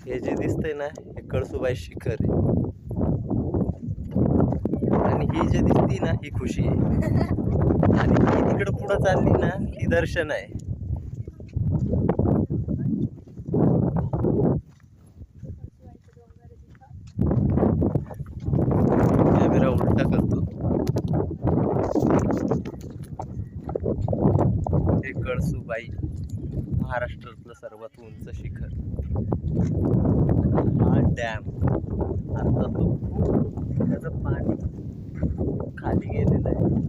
हे जे दिसतंय ना हे कळसुबाई शिखर आहे आणि ही जे दिसती ना ही खुशी आहे आणि ही तिकडं पुढं चालली ना ही दर्शन आहे. कॅमेरा उलटा करतो. हे कळसुबाई महाराष्ट्रातलं सर्वात उंच शिखर. हा डॅम आता तो त्याचं पाणी खाली गेलेलं आहे.